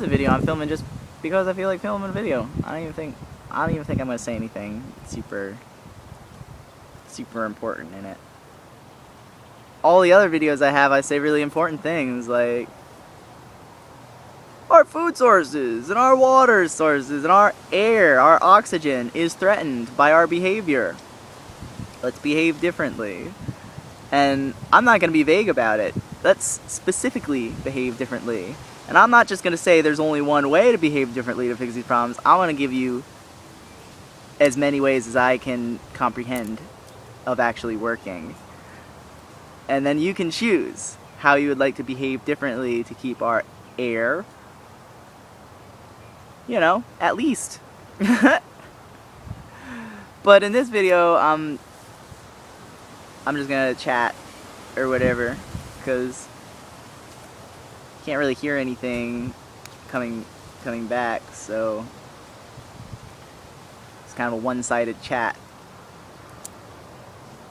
a video. I'm filming just because I feel like filming a video. I don't even think I'm gonna say anything super important in it. All the other videos I have, I say really important things like our food sources and our water sources and our air, our oxygen is threatened by our behavior. Let's behave differently. And I'm not going to be vague about it. Let's specifically behave differently. And I'm not just going to say there's only one way to behave differently to fix these problems. I want to give you as many ways as I can comprehend of actually working. And then you can choose how you would like to behave differently to keep our air, you know, at least. But in this video, I'm just gonna chat or whatever, because you can't really hear anything coming back, so it's kind of a one-sided chat.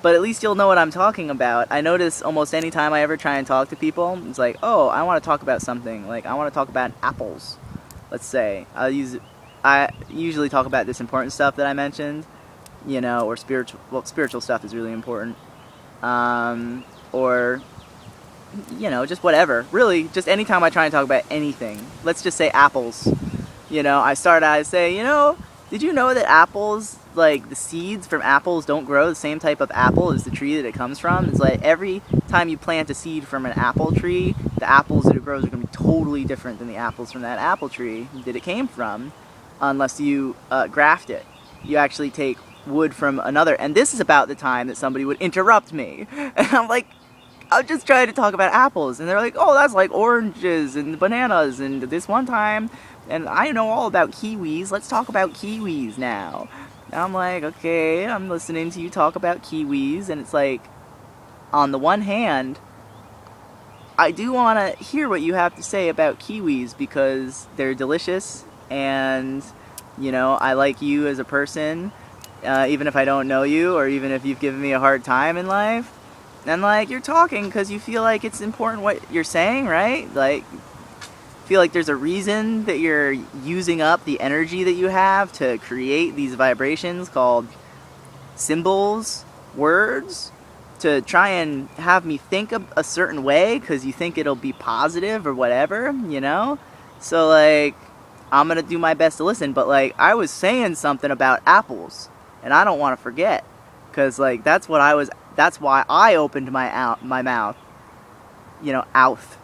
But at least you'll know what I'm talking about. I notice almost any time I ever try and talk to people, it's like, oh, I want to talk about something. Like, I want to talk about apples, let's say. I usually talk about this important stuff that I mentioned, you know, or spiritual stuff is really important. Or, you know, just whatever. Really, just anytime I try and talk about anything. Let's just say apples. You know, I say, you know, did you know that apples, like, the seeds from apples don't grow the same type of apple as the tree that it comes from? It's like every time you plant a seed from an apple tree, the apples that it grows are going to be totally different than the apples from that apple tree that it came from, unless you graft it. You actually take wood from another, and this is about the time that somebody would interrupt me, and I'm like, I'm just trying to talk about apples, and they're like, oh, that's like oranges and bananas, and this one time, and I know all about kiwis, let's talk about kiwis now. And I'm like, okay, I'm listening to you talk about kiwis, and it's like, on the one hand, I do want to hear what you have to say about kiwis, because they're delicious, and, you know, I like you as a person, even if I don't know you, or even if you've given me a hard time in life. And, like, you're talking because you feel like it's important what you're saying, right? Like, feel like there's a reason that you're using up the energy that you have to create these vibrations called symbols, words, to try and have me think a certain way because you think it'll be positive or whatever, you know? So, like, I'm going to do my best to listen, but, like, I was saying something about apples, and I don't want to forget, because, like, that's why I opened my mouth, you know, outh.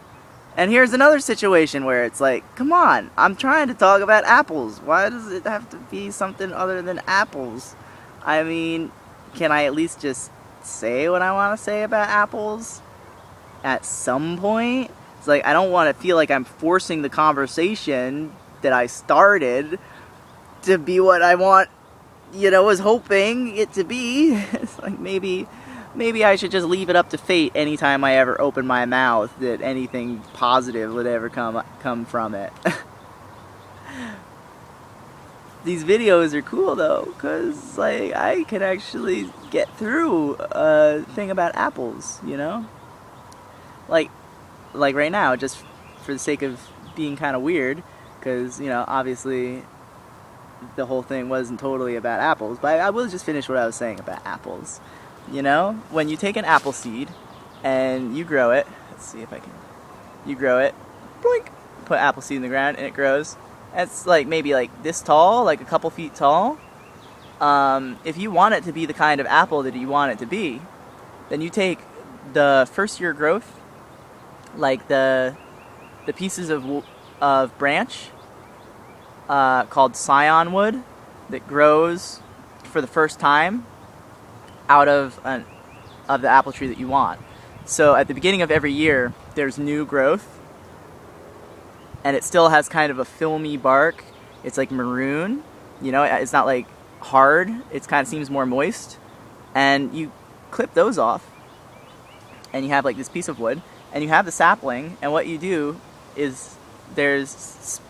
And here's another situation where it's like, come on, I'm trying to talk about apples. Why does it have to be something other than apples? I mean, can I at least just say what I want to say about apples at some point? It's like, I don't want to feel like I'm forcing the conversation that I started to be what I want, you know, was hoping it to be. It's like, maybe I should just leave it up to fate anytime I ever open my mouth that anything positive would ever come from it. These videos are cool though, because, like, I can actually get through a thing about apples, you know? Like right now, just for the sake of being kind of weird, because, you know, obviously the whole thing wasn't totally about apples, but I will just finish what I was saying about apples. You know, when you take an apple seed and you grow it, let's see if I can, you grow it, blink, put apple seed in the ground and it grows. It's like maybe like this tall, like a couple feet tall. If you want it to be the kind of apple that you want it to be, then you take the first year growth, like the pieces of branch called scion wood that grows for the first time out of the apple tree that you want. So at the beginning of every year, there's new growth, and it still has kind of a filmy bark. It's like maroon, you know, it's not like hard, it kind of seems more moist, and you clip those off, and you have like this piece of wood, and you have the sapling, and what you do is there's,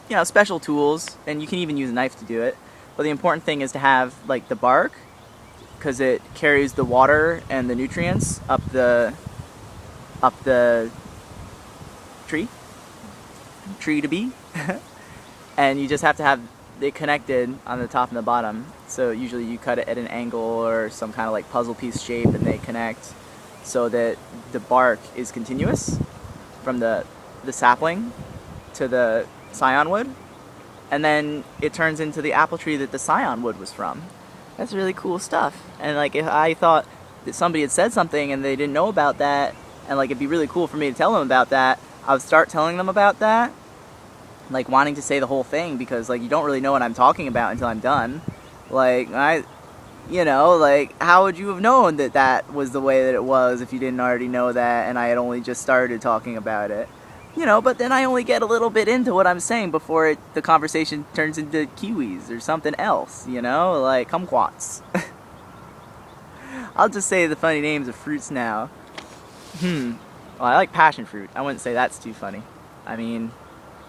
you know, special tools, and you can even use a knife to do it, but the important thing is to have like the bark, because it carries the water and the nutrients up the tree. tree to be. And you just have to have it connected on the top and the bottom. So usually you cut it at an angle or some kind of like puzzle piece shape, and they connect so that the bark is continuous from the sapling to the scion wood, and then it turns into the apple tree that the scion wood was from. That's really cool stuff. And like, if I thought that somebody had said something and they didn't know about that, and like it'd be really cool for me to tell them about that, I would start telling them about that, like wanting to say the whole thing, because like you don't really know what I'm talking about until I'm done. Like, like, how would you have known that that was the way that it was if you didn't already know that and I had only just started talking about it? But then I only get a little bit into what I'm saying before the conversation turns into kiwis or something else, like kumquats. I'll just say the funny names of fruits now. Well, I like passion fruit. I wouldn't say that's too funny. I mean,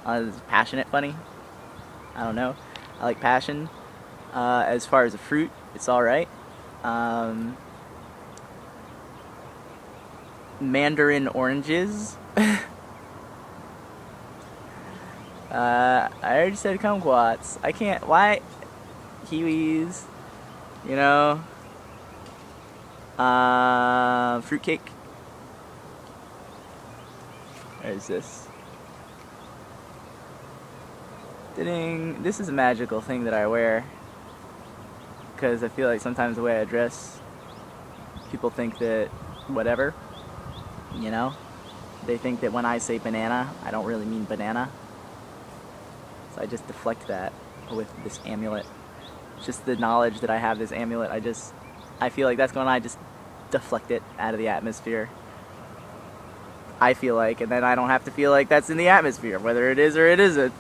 is passionate funny? I don't know. I like passion. As far as a fruit, it's alright. Mandarin oranges. I already said kumquats. I can't. Why? Kiwis. Fruitcake. Where is this? Ding. This is a magical thing that I wear, because I feel like sometimes the way I dress, people think that whatever, they think that when I say banana, I don't really mean banana. So I just deflect that with this amulet. Just the knowledge that I have this amulet, I feel like that's going on, I just deflect it out of the atmosphere. I feel like, and then I don't have to feel like that's in the atmosphere, whether it is or it isn't.